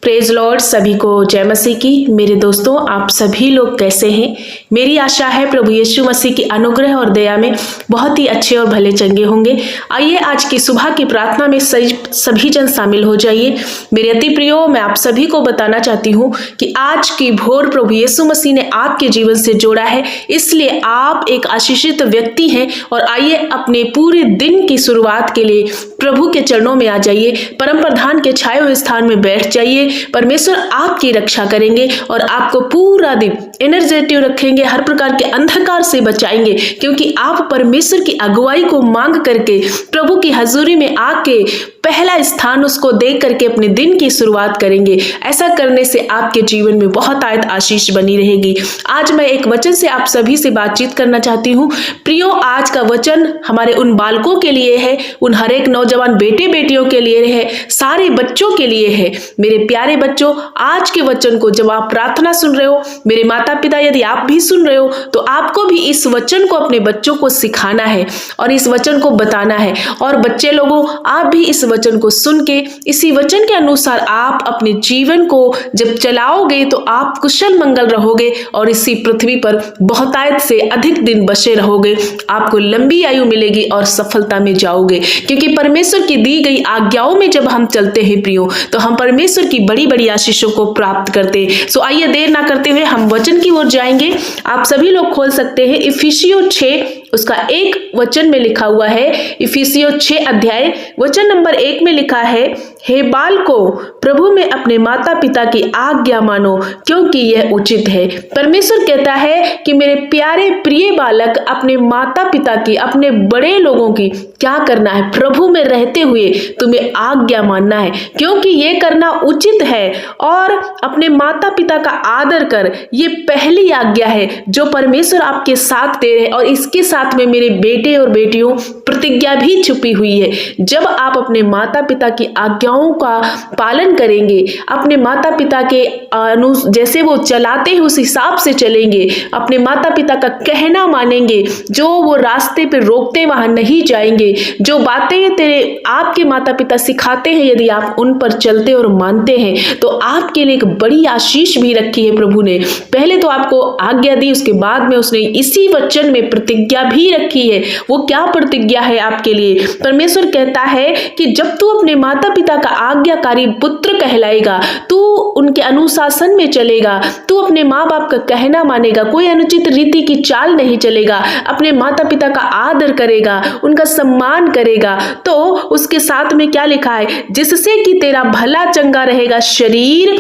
Praise Lord. सभी को जय मसीह की। मेरे दोस्तों, आप सभी लोग कैसे हैं? मेरी आशा है प्रभु यीशु मसीह की अनुग्रह और दया में बहुत ही अच्छे और भले चंगे होंगे। आइए आज की सुबह की प्रार्थना में सभी जन शामिल हो जाइए। मेरे अति प्रियो, मैं आप सभी को बताना चाहती हूँ कि आज की भोर प्रभु यीशु मसीह ने आपके जीवन से जोड़ा है, इसलिए आप एक आशीषित व्यक्ति हैं। और आइए अपने पूरे दिन की शुरुआत के लिए प्रभु के चरणों में आ जाइए, परम प्रधान के छाए हुए स्थान में बैठ जाइए। परमेश्वर आपकी रक्षा करेंगे और आपको पूरा दिन एनर्जेटिव रखेंगे, हर प्रकार के अंधकार से बचाएंगे, क्योंकि आप परमेश्वर की अगुवाई को मांग करके प्रभु की हजूरी में आके पहला स्थान उसको देख करके अपने दिन की शुरुआत करेंगे। ऐसा करने से आपके जीवन में बहुत आशीष बनी रहेगी। आज मैं एक वचन से आप सभी से बातचीत करना चाहती हूँ। प्रियो, आज का वचन हमारे उन बालकों के लिए है, उन हर एक नौजवान बेटे बेटियों के लिए है, सारे बच्चों के लिए है। मेरे प्यारे बच्चों, आज के वचन को जब आप प्रार्थना सुन रहे हो, मेरे माता पिता यदि आप भी सुन रहे हो, तो आपको भी इस वचन को अपने बच्चों को सिखाना है और इस वचन को बताना है। और बच्चे लोगों, आप भी इस वचन को सुन के इसी वचन के अनुसार आप अपने जीवन को जब चलाओगे तो आप कुशल मंगल रहोगे और इसी पृथ्वी पर बहुतायत से अधिक दिन बसे रहोगे। आपको लंबी आयु मिलेगी और सफलता में जाओगे, क्योंकि परमेश्वर की दी गई आज्ञाओं में जब हम चलते हैं प्रियो, तो हम परमेश्वर की बड़ी बड़ी आशीषों को प्राप्त करते हैं। सो आइए देर ना करते हुए हम वचन की ओर जाएंगे। आप सभी लोग खोल सकते हैं इफिसियों 6 उसका 1 वचन में लिखा हुआ है। इफिसियों 6 अध्याय वचन नंबर 1 में लिखा है, हे बालको, प्रभु में अपने माता पिता की आज्ञा मानो, क्योंकि यह उचित है। परमेश्वर कहता है कि मेरे प्यारे प्रिय बालक, अपने माता पिता की, अपने बड़े लोगों की क्या करना है? प्रभु में रहते हुए तुम्हें आज्ञा मानना है, क्योंकि यह करना उचित है। और अपने माता पिता का आदर कर, ये पहली आज्ञा है जो परमेश्वर आपके साथ दे रहे हैं। और इसके साथ में मेरे बेटे और बेटियों, प्रतिज्ञा भी छुपी हुई है। जब आप अपने माता पिता की आज्ञाओं का पालन करेंगे, अपने माता पिता के जैसे वो चलाते हैं उस हिसाब से चलेंगे, अपने माता पिता का कहना मानेंगे, जो वो रास्ते पे रोकते वहां नहीं जाएंगे, जो बातें तेरे आपके माता पिता सिखाते हैं यदि आप उन पर चलते और मानते हैं, तो आपके लिए एक बड़ी आशीष भी रखी है प्रभु ने। पहले तो आपको आज्ञा दी, उसके बाद में उसने इसी वचन में प्रतिज्ञा भी रखी है। वो क्या प्रतिज्ञा है आपके लिए? परमेश्वर कहता है कि जब तू अपने माता पिता का आज्ञाकारी पुत्र कहलाएगा, तू उनके अनुशासन में चलेगा, तू अपने माँ बाप का कहना मानेगा, कोई अनुचित रीति की चाल नहीं चलेगा, अपने माता पिता का आदर करेगा, उनका सम्मान करेगा, तो उसके साथ में क्या लिखा है? जिससे कि तेरा भला चंगा रहेगा शरीर,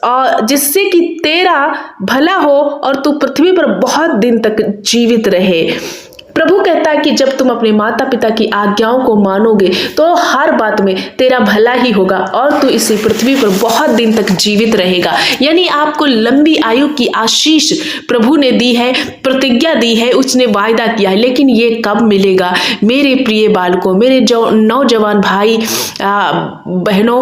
और जिससे कि तेरा भला हो और तू पृथ्वी पर बहुत दिन तक जीवित रहे। प्रभु कहता है कि जब तुम अपने माता पिता की आज्ञाओं को मानोगे तो हर बात में तेरा भला ही होगा और तू इसी पृथ्वी पर बहुत दिन तक जीवित रहेगा। यानी आपको लंबी आयु की आशीष प्रभु ने दी है, प्रतिज्ञा दी है, उसने वायदा किया है। लेकिन ये कब मिलेगा? मेरे प्रिय बालकों, मेरे जो नौजवान भाई बहनों,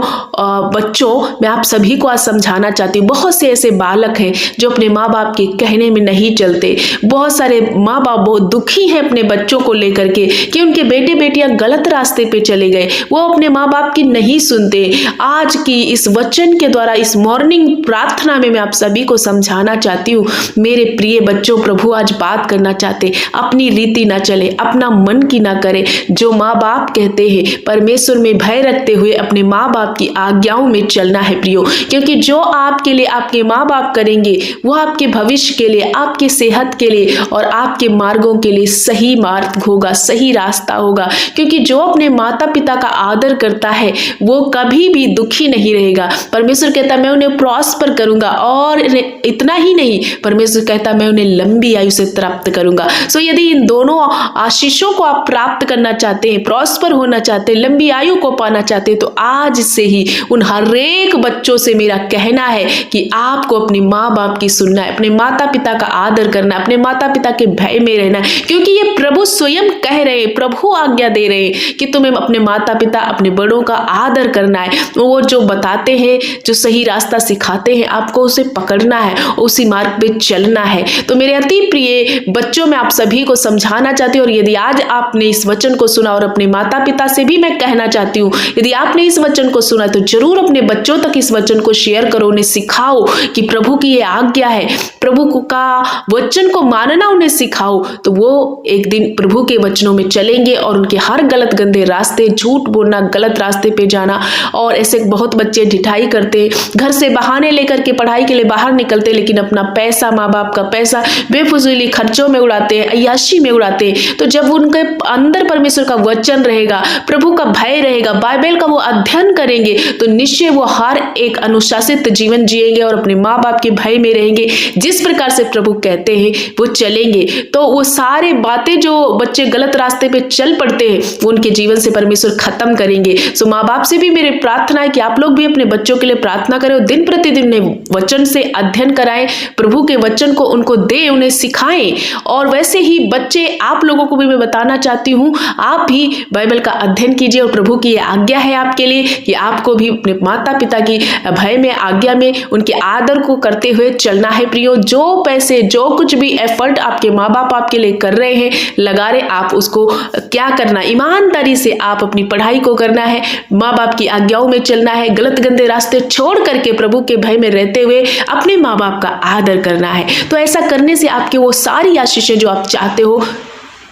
बच्चों, मैं आप सभी को आज समझाना चाहती हूँ। बहुत से ऐसे बालक हैं जो अपने माँ बाप के कहने में नहीं चलते। बहुत सारे माँ बाप बहुत दुखी हैं अपने बच्चों को लेकर के कि उनके बेटे बेटियां गलत रास्ते पे चले गए, वो अपने माँ बाप की नहीं सुनते। आज की इस वचन के द्वारा, इस मॉर्निंग प्रार्थना में मैं आप सभी को समझाना चाहती हूँ, मेरे प्रिय बच्चों, प्रभु आज बात करना चाहते, अपनी रीति ना चले, अपना मन की ना करे। जो माँ बाप कहते हैं, परमेश्वर में भय रखते हुए अपने माँ बाप की आज्ञाओं में चलना है प्रियो, क्योंकि जो आपके लिए आपके माँ बाप करेंगे वो आपके भविष्य के लिए, आपकी सेहत के लिए और आपके मार्गों के लिए सही मार्ग होगा, सही रास्ता होगा। क्योंकि जो अपने माता पिता का आदर करता है वो कभी भी दुखी नहीं रहेगा। परमेश्वर कहता है मैं उन्हें प्रॉस्पर करूंगा, और इतना ही नहीं, परमेश्वर कहता है मैं उन्हें लंबी आयु से प्राप्त करूंगा। सो यदि इन दोनों आशीषों को आप प्राप्त करना चाहते हैं, प्रॉस्पर होना चाहते हैं, लंबी आयु को पाना चाहते हैं, तो आज से ही उन हर एक बच्चों से मेरा कहना है कि आपको अपने माँ बाप की सुनना है, अपने माता पिता का आदर करना है, अपने माता पिता के भय में रहना है, क्योंकि ये ये प्रभु स्वयं कह रहे हैं, प्रभु आज्ञा दे रहे हैं कि तुम्हें अपने माता पिता, अपने बड़ों का आदर करना है। वो जो बताते हैं, जो सही रास्ता सिखाते हैं, आपको उसे पकड़ना है, उसी मार्ग पे चलना है। तो मेरे अति प्रिय बच्चों, मैं आप सभी को समझाना चाहती हूँ, और यदि आज आपने इस वचन को सुना, और अपने माता पिता से भी मैं कहना चाहती हूँ, यदि आपने इस वचन को सुना तो जरूर अपने बच्चों तक इस वचन को शेयर करो, उन्हें सिखाओ कि प्रभु की ये आज्ञा है, प्रभु का वचन को मानना उन्हें सिखाओ। तो वो एक दिन प्रभु के वचनों में चलेंगे और उनके हर गलत गंदे रास्ते, झूठ बोलना, गलत रास्ते पे जाना, और ऐसे बहुत बच्चे ढिठाई करते, घर से बहाने लेकर के पढ़ाई के लिए बाहर निकलते, लेकिन अपना पैसा, माँ बाप का पैसा बेफजूली खर्चों में उड़ाते हैं, अय्याशी में उड़ाते हैं। तो जब उनके अंदर परमेश्वर का वचन रहेगा, प्रभु का भय रहेगा, बाइबल का वो अध्ययन करेंगे, तो निश्चय वो हर एक अनुशासित जीवन जिएंगे और अपने माँ बाप के भय में रहेंगे। जिस प्रकार से प्रभु कहते हैं वो चलेंगे, तो वो सारे बातें जो बच्चे गलत रास्ते पे चल पड़ते हैं, वो उनके जीवन से परमेश्वर खत्म करेंगे। सो माँ बाप से भी मेरी प्रार्थना है कि आप लोग भी अपने बच्चों के लिए प्रार्थना करें, और दिन प्रतिदिन उन्हें वचन से अध्ययन कराएं, प्रभु के वचन को उनको दे, उन्हें सिखाएं। और वैसे ही बच्चे, आप लोगों को भी मैं बताना चाहती हूँ, आप भी बाइबल का अध्ययन कीजिए, और प्रभु की आज्ञा है आपके लिए कि आपको भी अपने माता पिता की भय में, आज्ञा में, उनके आदर को करते हुए चलना है। प्रियो, जो पैसे, जो कुछ भी एफर्ट आपके माँ बाप आपके लिए कर रहे हैं, लगा रहे, आप उसको क्या करना, ईमानदारी से आप अपनी पढ़ाई को करना है, माँ बाप की आज्ञाओं में चलना है, गलत गंदे रास्ते छोड़ करके प्रभु के भय में रहते हुए अपने माँ बाप का आदर करना है। तो ऐसा करने से आपके वो सारी आशीषें जो आप चाहते हो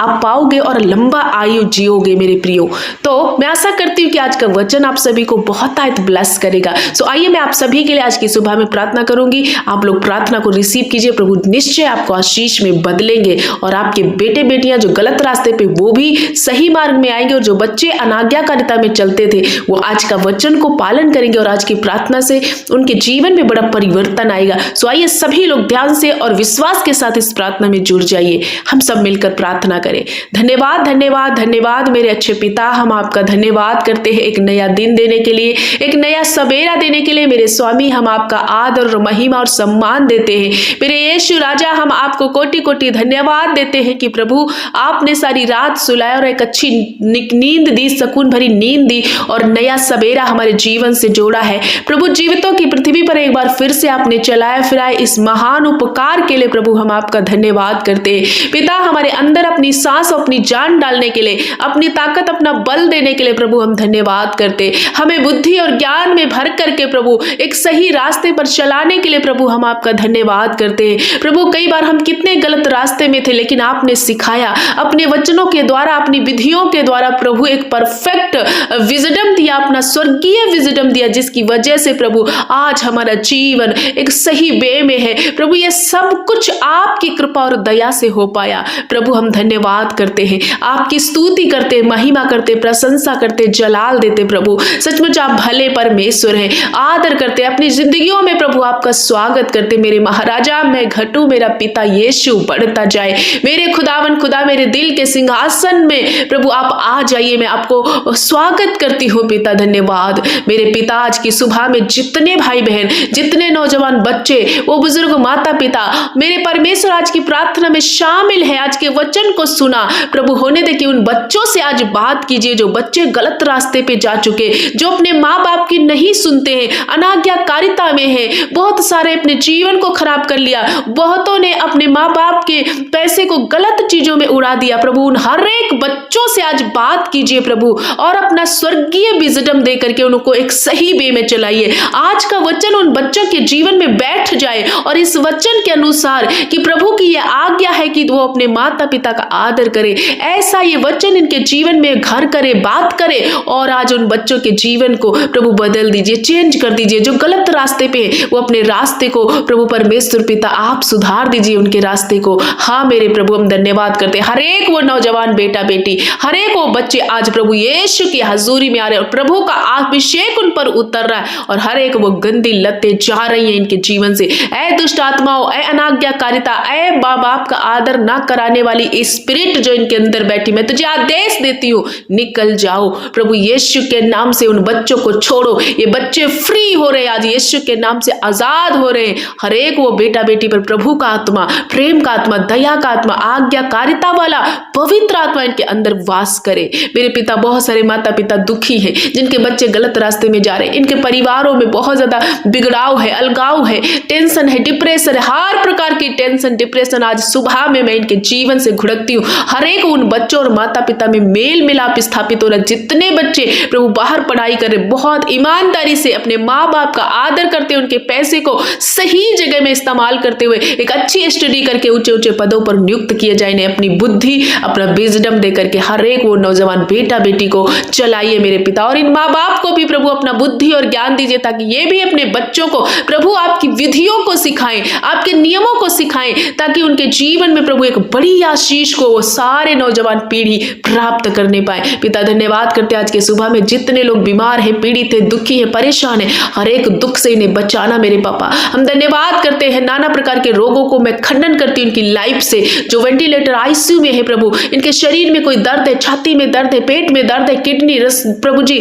आप पाओगे और लंबा आयु जियोगे मेरे प्रियो। तो मैं आशा करती हूँ कि आज का वचन आप सभी को बहुत ब्लेस करेगा। सो आइए मैं आप सभी के लिए आज की सुबह में प्रार्थना करूंगी। आप लोग प्रार्थना को रिसीव कीजिए। प्रभु निश्चय आपको आशीष में बदलेंगे, और आपके बेटे बेटियां जो गलत रास्ते पे, वो भी सही मार्ग में आएंगे, और जो बच्चे अनाज्ञाकारिता में चलते थे, वो आज का वचन को पालन करेंगे, और आज की प्रार्थना से उनके जीवन में बड़ा परिवर्तन आएगा। सो आइए सभी लोग ध्यान से और विश्वास के साथ इस प्रार्थना में जुड़ जाइए। हम सब मिलकर प्रार्थना करें। धन्यवाद, धन्यवाद, धन्यवाद मेरे अच्छे पिता, हम आपका धन्यवाद करते हैं एक नया दिन देने के लिए, एक नया सवेरा देने के लिए। मेरे स्वामी, हम आपका आदर और महिमा और सम्मान देते हैं। मेरे यीशु राजा, हम आपको कोटि कोटि धन्यवाद देते हैं कि प्रभु आपने सारी रात सुलाया और एक अच्छी नींद दी, सुकून भरी नींद दी, और नया सवेरा हमारे जीवन से जोड़ा है। प्रभु जीवितों की पृथ्वी पर एक बार फिर से आपने चलाया फिराया, इस महान उपकार के लिए प्रभु हम आपका धन्यवाद करते हैं। पिता, हमारे अंदर अपनी सांस, अपनी जान डालने के लिए, अपनी ताकत, अपना बल देने के लिए प्रभु हम धन्यवाद करते। हमें बुद्धि और ज्ञान में भर करके प्रभु एक सही रास्ते पर चलाने के लिए प्रभु हम आपका धन्यवाद करते हैं। प्रभु कई बार हम कितने गलत रास्ते में थे, लेकिन आपने सिखाया अपने वचनों के द्वारा, अपनी विधियों के द्वारा प्रभु एक परफेक्ट विजडम दिया, अपना स्वर्गीय विजडम दिया, जिसकी वजह से प्रभु आज हमारा जीवन एक सही वे में है। प्रभु ये सब कुछ आपकी कृपा और दया से हो पाया। प्रभु हम धन्यवाद करते हैं, आपकी स्तुति करते, महिमा करते, प्रशंसा करते, जलाल देते। प्रभु सचमुच आप भले परमेश्वर हैं, आदर करते, अपनी जिंदगियों में प्रभु आपका स्वागत करते। मेरे महाराजा, मैं घटू, मेरा पिता यीशु बढ़ता जाए। मेरे खुदावन खुदा, मेरे दिल के सिंहासन में प्रभु आप आ जाइए। मैं आपको स्वागत करती हूँ पिता, धन्यवाद। मेरे पिता, आज की सुबह में जितने भाई बहन, जितने नौजवान बच्चे, वो बुजुर्ग माता पिता, मेरे परमेश्वर आज की प्रार्थना में शामिल है, आज के वचन को सुना प्रभु, होने दे कि उन बच्चों से आज बात कीजिए, जो बच्चे गलत रास्ते पे जा चुके, जो अपने माँ बाप की नहीं सुनते हैं, अनाज्ञाकारिता में है, बहुत सारे अपने जीवन को खराब कर लिया, बहुतों ने अपने माँ बाप के पैसे को गलत चीजों में उड़ा दिया। प्रभु उन हर एक बच्चों से आज बात कीजिए प्रभु, और अपना स्वर्गीय विजडम दे करके उनको एक सही वे में चलाइए। आज का वचन उन बच्चों के जीवन में बैठ जाए, और इस वचन के अनुसार कि प्रभु की यह आज्ञा है कि वो अपने माता पिता का आदर करे, ऐसा ये वचन इनके जीवन में घर करे, बात करे, और आज उन बच्चों के जीवन को प्रभु बदल दीजिए, चेंज कर दीजिए। जो गलत रास्ते पे वो अपने रास्ते को प्रभु परमेश्वर पिता आप सुधार दीजिए उनके रास्ते को। हाँ मेरे प्रभु, हम धन्यवाद करते हैं। हर एक वो नौजवान बेटा बेटी, हर एक वो बच्चे आज प्रभु यीशु की हजूरी में आ रहे हैं, और प्रभु का अभिषेक उन पर उतर रहा है, और हर एक वो गंदी लतें जा रही हैं इनके जीवन से। ऐ दुष्ट आत्माओं, ऐ अनाज्ञाकारिता, ऐ माँ बाप का आदर ना कराने वाली इस स्पिरिट जो इनके अंदर बैठी, मैं तुझे आदेश देती हूँ, निकल जाओ प्रभु यीशु के नाम से। उन बच्चों को छोड़ो, ये बच्चे फ्री हो रहे, आज यीशु के नाम से आजाद हो रहे। हर एक वो बेटा बेटी पर प्रभु का आत्मा, प्रेम का आत्मा, दया का आत्मा, आज्ञाकारिता वाला पवित्र आत्मा इनके अंदर वास करे। मेरे पिता, बहुत सारे माता पिता दुखी हैं, जिनके बच्चे गलत रास्ते में जा रहे हैं, इनके परिवारों में बहुत ज्यादा बिगड़ाव है, अलगाव है, टेंशन है, डिप्रेशन है, हर प्रकार की टेंशन डिप्रेशन आज सुबह में मैं इनके जीवन से घुड़कती हूँ। हर एक उन बच्चों और माता पिता में मेल मिलाप स्थापित हो रहा है। जितने बच्चे प्रभु बाहर पढ़ाई कर रहे, बहुत ईमानदारी से अपने माँ बाप का आदर करते हुए, उनके पैसे को सही जगह में इस्तेमाल करते हुए एक अच्छी स्टडी करके ऊंचे ऊंचे पदों पर नियुक्त किए जाए, इन्हें अपनी बुद्धि, अपना विजडम दे करके हर एक वो नौजवान बेटा बेटी को चलाइए मेरे पिता। और इन माँ बाप को भी प्रभु अपना बुद्धि और ज्ञान दीजिए, ताकि ये भी अपने बच्चों को प्रभु आपकी विधियों को सिखाएं, आपके नियमों को सिखाएं, ताकि उनके जीवन में प्रभु एक बड़ी आशीष को वो सारे नौजवान पीढ़ी प्राप्त करने पाए। पिता धन्यवाद करते आज के सुबह में जितने लोग बीमार हैं, पीड़ित हैं, दुखी हैं, परेशान हैं, हर एक दुख से इन्हें बचाना मेरे पापा। हम धन्यवाद करते हैं, नाना प्रकार के रोगों को मैं खंडन करती हूँ इनकी लाइफ से, जो वेंटिलेटर आईसीयू में है प्रभु, इनके शरीर में कोई दर्द है, छाती में दर्द है, पेट में दर्द है, किडनी रस प्रभु जी,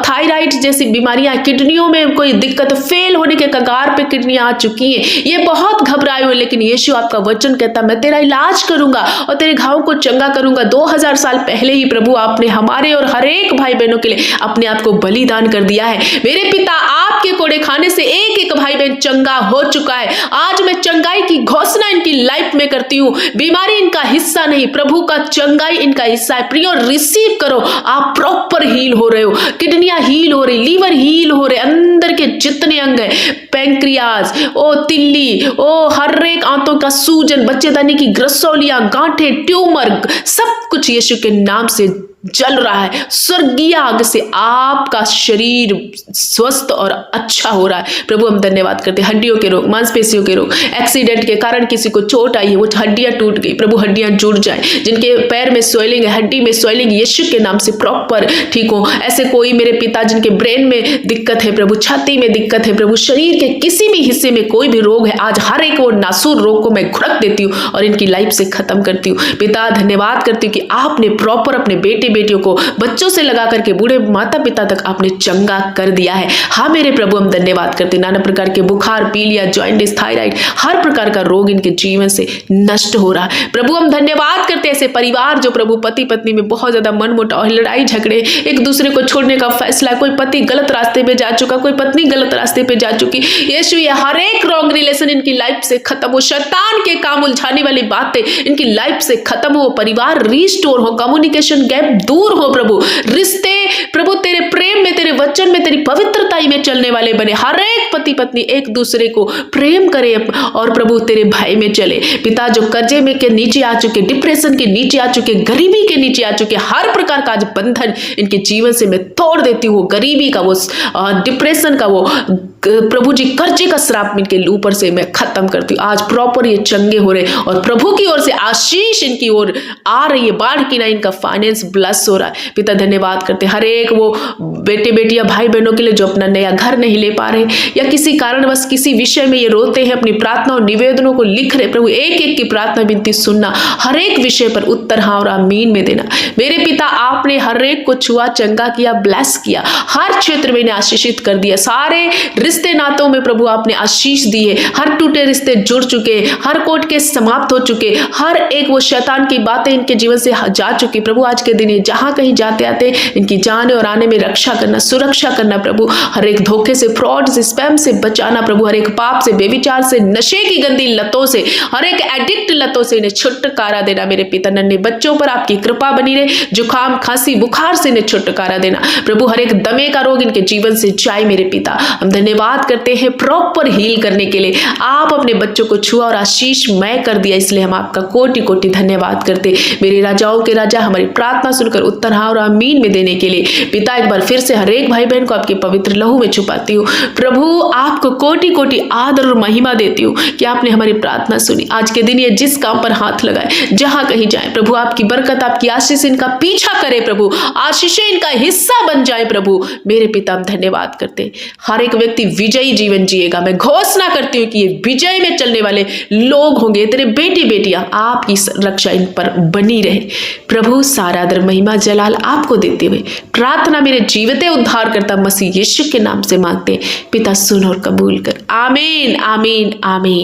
थायराइड जैसी बीमारियां, किडनियों में कोई दिक्कत, फेल होने के कगार पे किडनियां आ चुकी हैं, ये बहुत घबराए हुए, लेकिन यीशु आपका वचन कहता मैं तेरा इलाज करूंगा और तेरे घावों को चंगा करूंगा। 2000 साल पहले ही प्रभु आपने हमारे और हर एक भाई बहनों के लिए अपने आप को बलिदान कर दिया है। मेरे पिता, आपके कोड़े खाने से एक एक भाई बहन चंगा हो चुका है। आज मैं चंगाई की घोषणा इनकी लाइफ में करती हूँ। बीमारी इनका हिस्सा नहीं, प्रभु का चंगाई इनका हिस्सा है। प्रियो, रिसीव करो, आप प्रॉपर हील हो रहे हो, किडनियां हील हो रही, लीवर हील हो रहे, अंदर के जितने अंग है, पैंक्रियाज, ओ तिल्ली, ओ हर एक आंतों का सूजन, बच्चेदानी की ग्रसौलियां, गांठें, ट्यूमर, सब कुछ यीशु के नाम से जल रहा है। स्वर्गीय आग से आपका शरीर स्वस्थ और अच्छा हो रहा है। प्रभु हम धन्यवाद करते हैं। हड्डियों के रोग, मांसपेशियों के रोग, एक्सीडेंट के कारण किसी को चोट आई है, वो हड्डियां टूट गई, प्रभु हड्डियां जुड़ जाए। जिनके पैर में स्वेलिंग है, हड्डी में स्वेलिंग, यीशु के नाम से प्रॉपर ठीक हो। ऐसे कोई मेरे पिता जिनके ब्रेन में दिक्कत है प्रभु, छाती में दिक्कत है प्रभु, शरीर के किसी भी हिस्से में कोई भी रोग है, आज हर एक वो नासूर रोग को मैं घुड़क देती हूँ और इनकी लाइफ से खत्म करती हूँ। पिता धन्यवाद करती हूँ कि आपने प्रॉपर अपने बेटे बेटियों को बच्चों से लगा करके बूढ़े माता पिता तक आपने चंगा कर दिया है। हाँ मेरे प्रभु हम धन्यवाद करते, नाना प्रकार के बुखार, पीलिया, जॉइंटिस, थायराइड, हर प्रकार का रोग इनके जीवन से नष्ट हो रहा है। प्रभु हम धन्यवाद करते ऐसे परिवार जो प्रभु पति पत्नी में बहुत ज्यादा मनमुटाव, लड़ाई झगड़े, एक दूसरे को छोड़ने का फैसला, कोई पति गलत रास्ते पे जा चुका, कोई पत्नी गलत रास्ते पे जा चुकी, यीशु ये हर एक रॉन्ग रिलेशन इनकी लाइफ से खत्म हो, शैतान के काम उलझाने वाली बातें इनकी लाइफ से खत्म हो, परिवार रिस्टोर हो, कम्युनिकेशन गैप दूर हो प्रभु, रिश्ते प्रभु तेरे प्रेम में, तेरे वचन में, तेरी पवित्रताई में चलने वाले बने, हर एक पति पत्नी एक दूसरे को प्रेम करे और प्रभु तेरे भय में चले। पिता जो कर्जे में के नीचे आ चुके, डिप्रेशन के नीचे आ चुके, गरीबी के नीचे आ चुके, हर प्रकार का आज बंधन इनके जीवन से मैं तोड़ देती हूँ। गरीबी का वो, डिप्रेशन का वो, प्रभु जी कर्जे का श्राप इनके ऊपर से मैं खत्म करती हूँ। आज प्रॉपर ये चंगे हो रहे और प्रभु की ओर से आशीष इनकी ओर आ रही है, बाढ़ की ना इनका फाइनेंस ब्लस हो रहा है। पिता धन्यवाद करते हर एक वो बेटे बेटियां भाई बहनों के लिए जो अपना नया घर नहीं ले पा रहे या किसी कारणवश किसी विषय में ये रोते हैं, अपनी प्रार्थना और निवेदनों को लिख रहे, प्रभु एक एक की प्रार्थना विनती सुनना, हर एक विषय पर उत्तर हाँ और आमीन में देना। मेरे पिता आपने हर एक को छुआ, चंगा किया, ब्लेस किया, हर क्षेत्र में इन्हें आशीषित कर दिया, सारे रिश्ते नातों में प्रभु आपने आशीष दी है, हर टूटे रिश्ते जुड़ चुके, हर कोर्ट केस समाप्त हो चुके, हर एक वो शैतान की बातें इनके जीवन से जा चुकी। प्रभु आज के दिन ये जहां कहीं जाते आते इनकी जाने और आने में रक्षा करना, सुरक्षा करना प्रभु, हर एक धोखे से, फ्रॉड से, स्पैम से बचाना प्रभु, हर एक पाप से, बेविचार से, नशे की गंदी लतों से, हर एक एडिक्ट लतों से इन्हें छुटकारा देना। मेरे पिता नन्हे बच्चों पर आपकी कृपा बनी रहे, जुकाम, खांसी, बुखार से इन्हें छुटकारा देना प्रभु, हर एक दमे का रोग इनके जीवन से जाए। मेरे पिता हम धन्यवाद करते हैं प्रॉपर हील करने के लिए, आप अपने बच्चों को छुआ और आशीष मैं कर दिया, इसलिए हम आपका कोटि कोटि धन्यवाद करते। मेरे राजाओं के राजा हमारी प्रार्थना सुनकर उत्तर हाँ और आमीन में देने के लिए पिता एक बार फिर से हर एक भाई बहन को आपके पवित्र लहू में छुपाती हूँ। प्रभु आपको कोटि कोटि आदर और महिमा देती हूँ कि आपने हमारी प्रार्थना सुनी। आज के दिन ये जिस काम पर हाथ लगाए, जहां कहीं जाए प्रभु, आपकी बरकत, आपकी आशीष इनका पीछा करे प्रभु, आशीषें इनका हिस्सा बन जाए प्रभु। मेरे पिता हम धन्यवाद करते, हर एक व्यक्ति विजयी जीवन जिएगा। मैं घोषणा करती हूँ कि ये विजय में चलने वाले लोग होंगे, तेरे बेटी बेटियां, आपकी रक्षा इन पर बनी रहे। प्रभु सारा आदर महिमा जलाल आपको देते हुए प्रार्थना मेरे जीवते उद्धार करता मसीह यीशु के नाम से मांगते, पिता सुन और कबूल कर। आमीन आमीन आमीन।